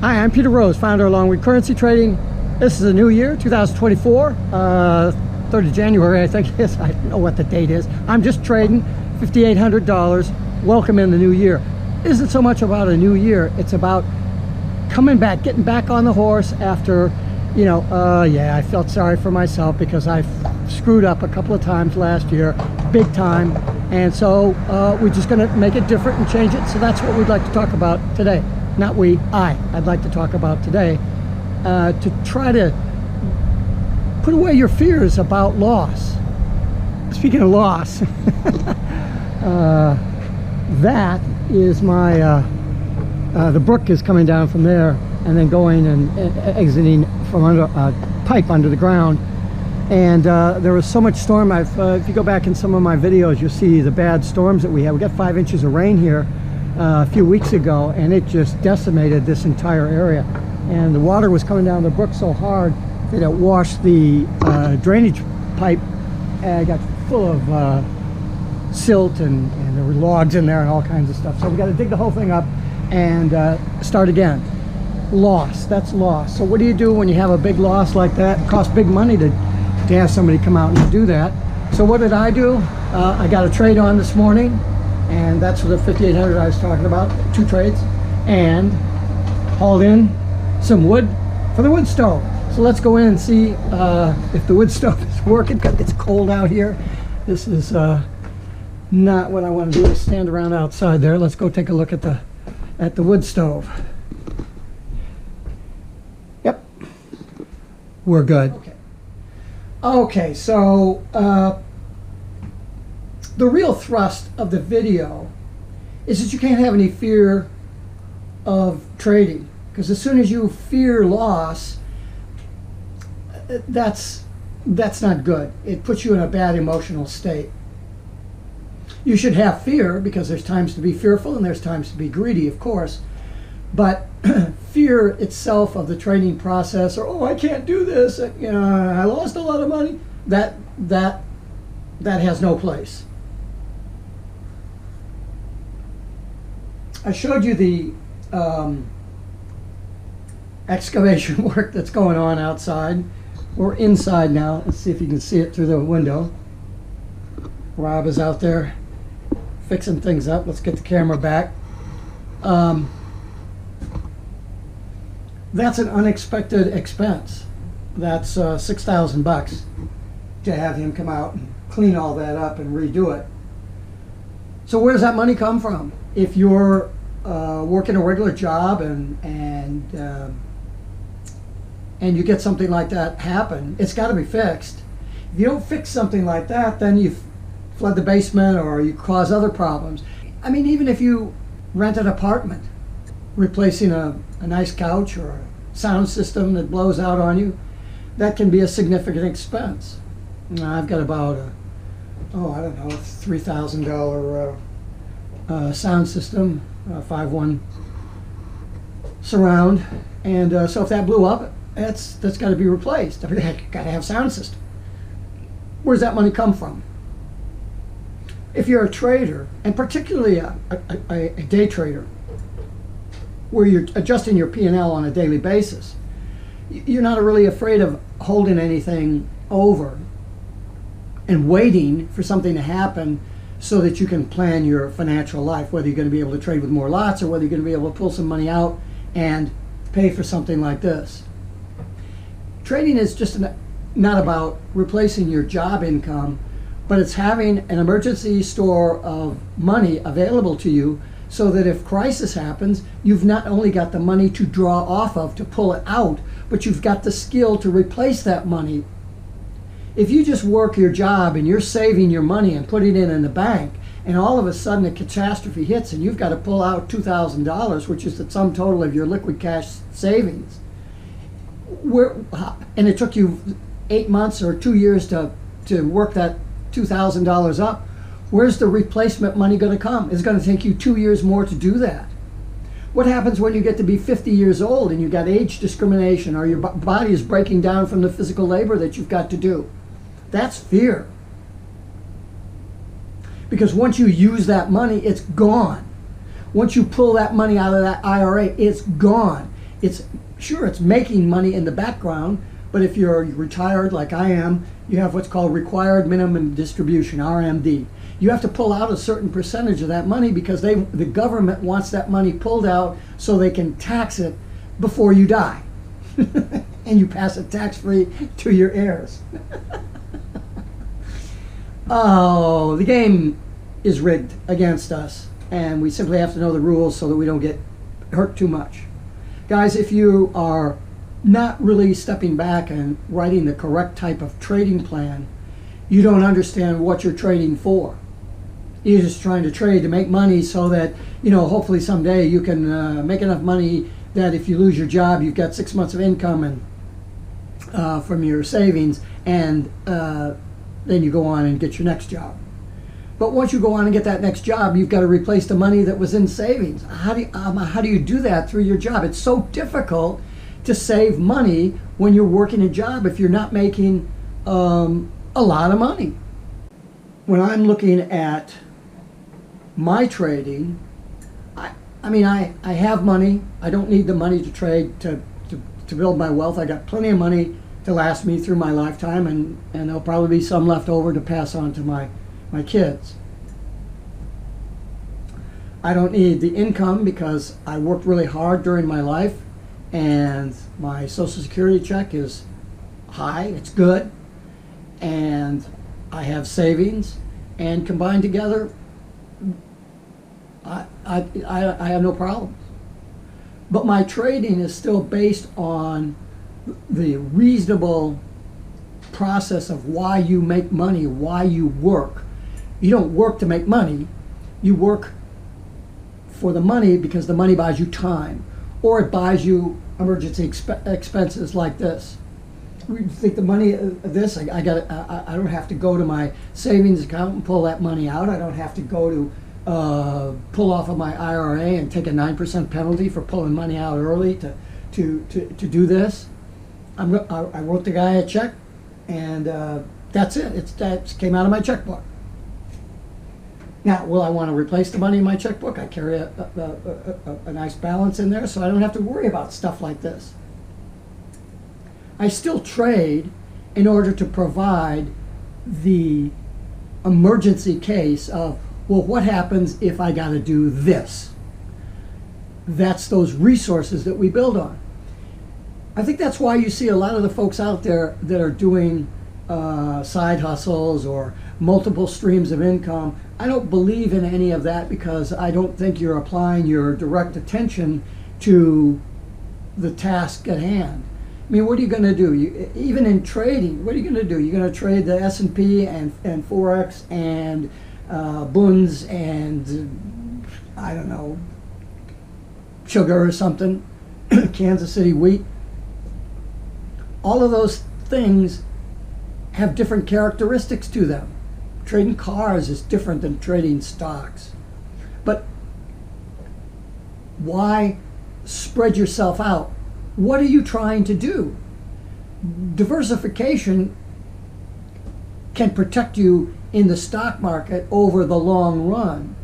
Hi, I'm Peter Rose, founder of Longwood Currency Trading. This is a new year, 2024, 3rd of January, I think it is. I don't know what the date is. I'm just trading $5,800. Welcome in the new year. It isn't so much about a new year, it's about coming back, getting back on the horse after, yeah, I felt sorry for myself because I screwed up a couple of times last year, big time. And so we're just going to make it different and change it. So that's what we'd like to talk about today. Not we, I'd like to talk about today, to try to put away your fears about loss. Speaking of loss, that is my, the brook is coming down from there and then going and exiting from under a pipe under the ground. And there was so much storm. If you go back in some of my videos, you'll see the bad storms that we had. We got 5 inches of rain here a few weeks ago, and it just decimated this entire area. And the water was coming down the brook so hard that it washed the drainage pipe and got full of silt, and there were logs in there and all kinds of stuff. So we got to dig the whole thing up and start again. Loss, that's loss. So what do you do when you have a big loss like that? It costs big money to have somebody come out and do that. So what did I do? I got a trade on this morning, and that's for the 5,800 I was talking about, 2 trades, and hauled in some wood for the wood stove. So let's go in and see if the wood stove is working, because it's cold out here. This is not what I want to do, is stand around outside there. Let's go take a look at the wood stove. Yep, we're good. Okay, so the real thrust of the video is that you can't have any fear of trading, because as soon as you fear loss, that's not good. It puts you in a bad emotional state. You should have fear, because there's times to be fearful and there's times to be greedy, of course, but fear itself of the trading process, or oh, I can't do this, I lost a lot of money, that has no place. I showed you the excavation work that's going on outside. We're inside now. Let's see if you can see it through the window. Rob is out there fixing things up. Let's get the camera back. That's an unexpected expense. That's $6,000 to have him come out and clean all that up and redo it. So where does that money come from? If you're working a regular job and you get something like that happen, it's got to be fixed. If you don't fix something like that, then you flood the basement or you cause other problems. I mean, even if you rent an apartment, replacing a nice couch or a sound system that blows out on you, that can be a significant expense. Now, I've got about I don't know, $3,000 sound system, 5.1 surround, and so if that blew up, that's got to be replaced. I mean, heck, got to have sound system. Where's that money come from? If you're a trader, and particularly a day trader, where you're adjusting your P&L on a daily basis, you're not really afraid of holding anything over and waiting for something to happen so that you can plan your financial life, whether you're going to be able to trade with more lots or whether you're going to be able to pull some money out and pay for something like this. Trading is just not about replacing your job income, but it's having an emergency store of money available to you, so that if crisis happens, you've not only got the money to draw off of to pull it out, but you've got the skill to replace that money. If you just work your job and you're saving your money and putting it in the bank, and all of a sudden a catastrophe hits and you've got to pull out $2,000, which is the sum total of your liquid cash savings, and it took you 8 months or 2 years to work that $2,000 up, where's the replacement money going to come? It's going to take you 2 years more to do that. What happens when you get to be 50 years old and you've got age discrimination, or your body is breaking down from the physical labor that you've got to do? That's fear. Because once you use that money, it's gone. Once you pull that money out of that IRA, it's gone. It's sure, it's making money in the background, but if you're retired like I am, you have what's called required minimum distribution, RMD. You have to pull out a certain percentage of that money because the government wants that money pulled out so they can tax it before you die. And you pass it tax-free to your heirs. Oh, the game is rigged against us, and we simply have to know the rules so that we don't get hurt too much. Guys, if you are not really stepping back and writing the correct type of trading plan, you don't understand what you're trading for. You're just trying to trade to make money so that, you know, hopefully someday you can make enough money that if you lose your job, you've got 6 months of income and from your savings, and then you go on and get your next job. But once you go on and get that next job, you've got to replace the money that was in savings. How do you do that through your job? It's so difficult to save money when you're working a job if you're not making a lot of money. When I'm looking at my trading, I mean, I have money. I don't need the money to trade to build my wealth. I got plenty of money to last me through my lifetime, and there'll probably be some left over to pass on to my kids. I don't need the income because I worked really hard during my life, and my Social Security check is high, it's good, and I have savings, and combined together, I have no problems. But my trading is still based on the reasonable process of why you make money, why you work. You don't work to make money. You work for the money because the money buys you time, or it buys you emergency expenses like this. You think the money of this, I don't have to go to my savings account and pull that money out. I don't have to go to pull off of my IRA and take a 9% penalty for pulling money out early to do this. I wrote the guy a check, and that's it. That came out of my checkbook. Now, will I want to replace the money in my checkbook? I carry a nice balance in there, so I don't have to worry about stuff like this. I still trade in order to provide the emergency case of, well, what happens if I got to do this? That's those resources that we build on. I think that's why you see a lot of the folks out there that are doing side hustles or multiple streams of income. I don't believe in any of that because I don't think you're applying your direct attention to the task at hand. I mean, what are you going to do? Even in trading, what are you going to do? You're going to trade the S&P and FOREX and bunds and, I don't know, sugar or something, Kansas City wheat. All of those things have different characteristics to them. Trading cars is different than trading stocks. But why spread yourself out? What are you trying to do? Diversification can protect you in the stock market over the long run.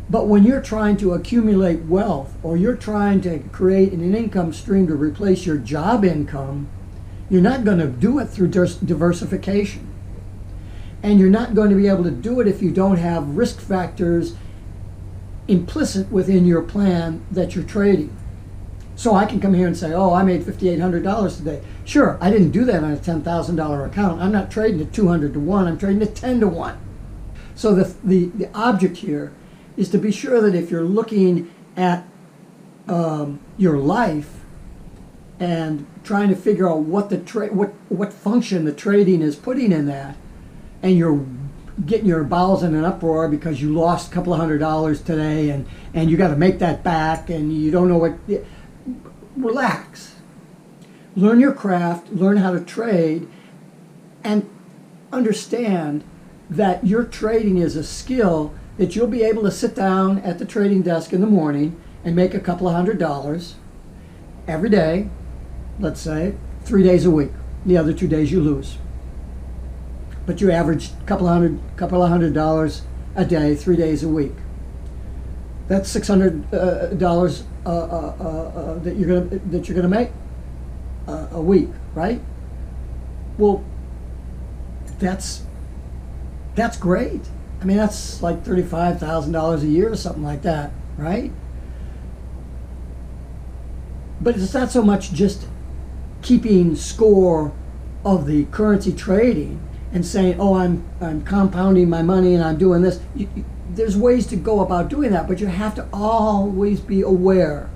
But when you're trying to accumulate wealth, or you're trying to create an income stream to replace your job income, you're not going to do it through diversification. And you're not going to be able to do it if you don't have risk factors implicit within your plan that you're trading. So I can come here and say, oh, I made $5,800 today. Sure, I didn't do that on a $10,000 account. I'm not trading at 200 to 1, I'm trading at 10 to 1. So the object here is to be sure that if you're looking at your life and trying to figure out what function the trading is putting in that, and you're getting your bowels in an uproar because you lost a couple of $100 today and you got to make that back and you don't know what, relax. Learn your craft, learn how to trade, and understand that your trading is a skill that you'll be able to sit down at the trading desk in the morning and make a couple of $100 every day, let's say 3 days a week. The other 2 days you lose. But you average a couple of $100 a day, 3 days a week. That's $600 that you're gonna make a week, right? Well, that's great. I mean, that's like $35,000 a year or something like that, right? But it's not so much just keeping score of the currency trading and saying, oh, I'm compounding my money and I'm doing this. There's ways to go about doing that, but you have to always be aware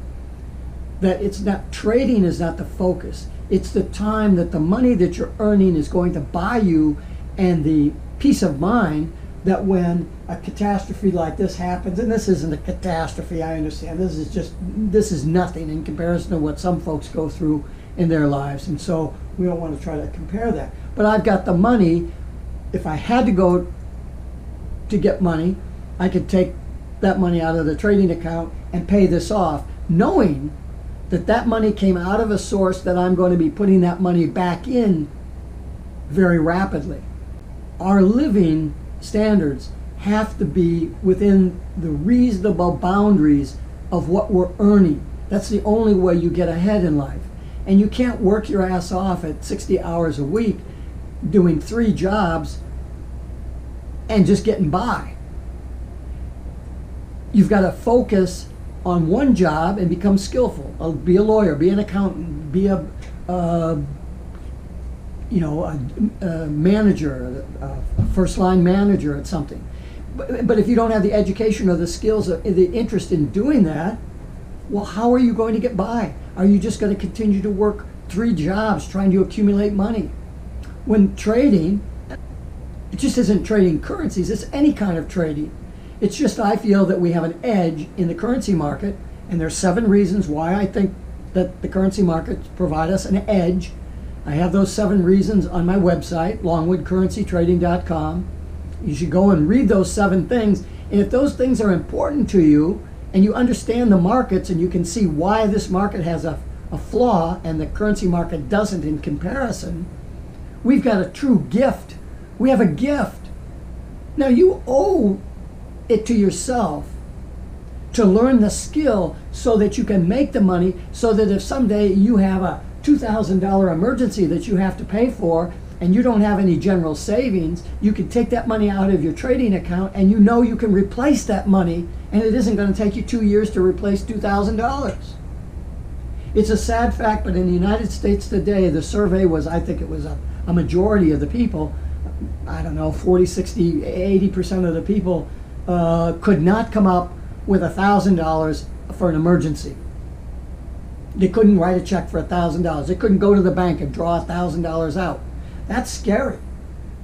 that it's not, trading is not the focus. It's the time that the money that you're earning is going to buy you, and the peace of mind that when a catastrophe like this happens, and this isn't a catastrophe, I understand, this is nothing in comparison to what some folks go through in their lives, and so we don't want to try to compare that. But I've got the money. If I had to go to get money, I could take that money out of the trading account and pay this off, knowing that that money came out of a source that I'm going to be putting that money back in very rapidly. Our living standards have to be within the reasonable boundaries of what we're earning. That's the only way you get ahead in life. And you can't work your ass off at 60 hours a week doing 3 jobs and just getting by. You've got to focus on one job and become skillful. Be a lawyer, be an accountant, be a manager, a first-line manager at something. But if you don't have the education or the skills or the interest in doing that, well, how are you going to get by? Are you just going to continue to work 3 jobs trying to accumulate money? When trading, it just isn't trading currencies, it's any kind of trading. It's just, I feel that we have an edge in the currency market, and there's 7 reasons why I think that the currency markets provide us an edge. I have those 7 reasons on my website, longwoodcurrencytrading.com. You should go and read those 7 things, and if those things are important to you, and you understand the markets, and you can see why this market has a flaw and the currency market doesn't in comparison, we've got a true gift. We have a gift. Now, you owe it to yourself to learn the skill so that you can make the money, so that if someday you have a $2,000 emergency that you have to pay for and you don't have any general savings, you can take that money out of your trading account and you know you can replace that money, and it isn't going to take you 2 years to replace $2,000. It's a sad fact, but in the United States today, the survey was, I think it was a majority of the people, I don't know, 40, 60, 80% of the people could not come up with $1,000 for an emergency. They couldn't write a check for $1,000. They couldn't go to the bank and draw $1,000 out. That's scary,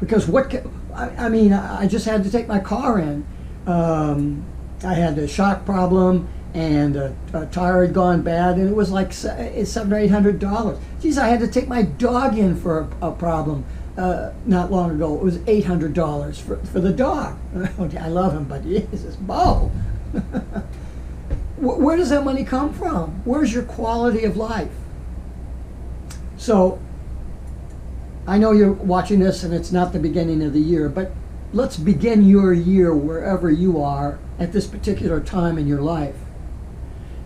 because I just had to take my car in. I had a shock problem, and a tire had gone bad, and it was like $700 or $800. Geez, I had to take my dog in for a problem not long ago. It was $800 for the dog. I love him, but Jesus, Bo. Where does that money come from? Where's your quality of life? So, I know you're watching this and it's not the beginning of the year, but let's begin your year wherever you are at this particular time in your life.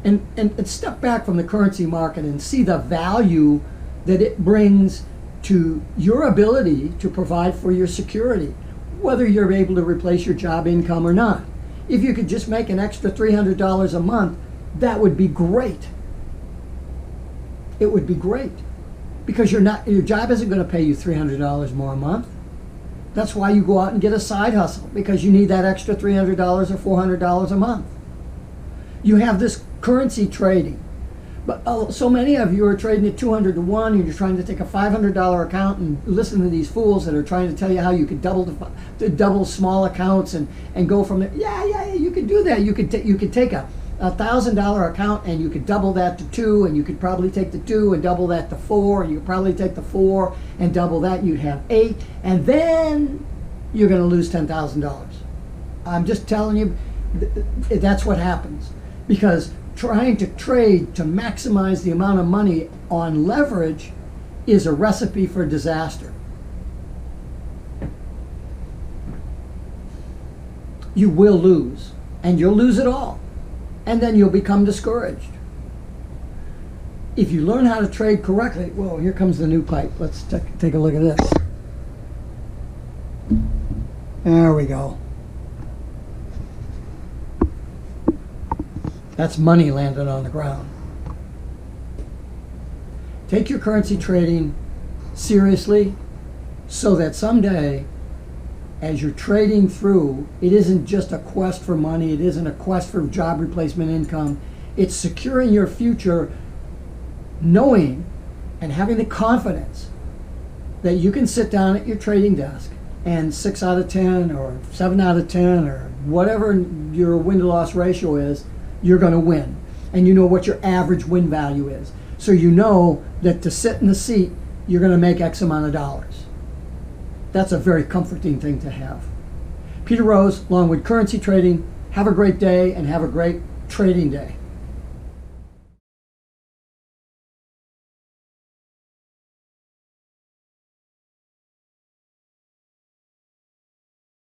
And step back from the currency market and see the value that it brings to your ability to provide for your security, whether you're able to replace your job income or not. If you could just make an extra $300 a month, that would be great. It would be great, because your job isn't going to pay you $300 more a month. That's why you go out and get a side hustle, because you need that extra $300 or $400 a month. You have this currency trading, but so many of you are trading at 200 to 1, and you're trying to take a $500 account and listen to these fools that are trying to tell you how you could double small accounts and go from there. Yeah, you could do that. You could take a $1,000 account and you could double that to 2, and you could probably take the 2 and double that to 4, and you could probably take the 4 and double that, you'd have 8, and then you're going to lose $10,000. I'm just telling you, that's what happens, because trying to trade to maximize the amount of money on leverage is a recipe for disaster. You will lose, and you'll lose it all. and then you'll become discouraged. If you learn how to trade correctly, well, here comes the new pipe. Let's take a look at this. There we go. That's money landed on the ground. Take your currency trading seriously so that someday, as you're trading through, it isn't just a quest for money, it isn't a quest for job replacement income. It's securing your future, knowing and having the confidence that you can sit down at your trading desk and 6 out of 10 or 7 out of 10 or whatever your win-to-loss ratio is, you're going to win. And you know what your average win value is. So you know that to sit in the seat, you're going to make X amount of dollars. That's a very comforting thing to have. Peter Rose, Longwood Currency Trading. Have a great day and have a great trading day.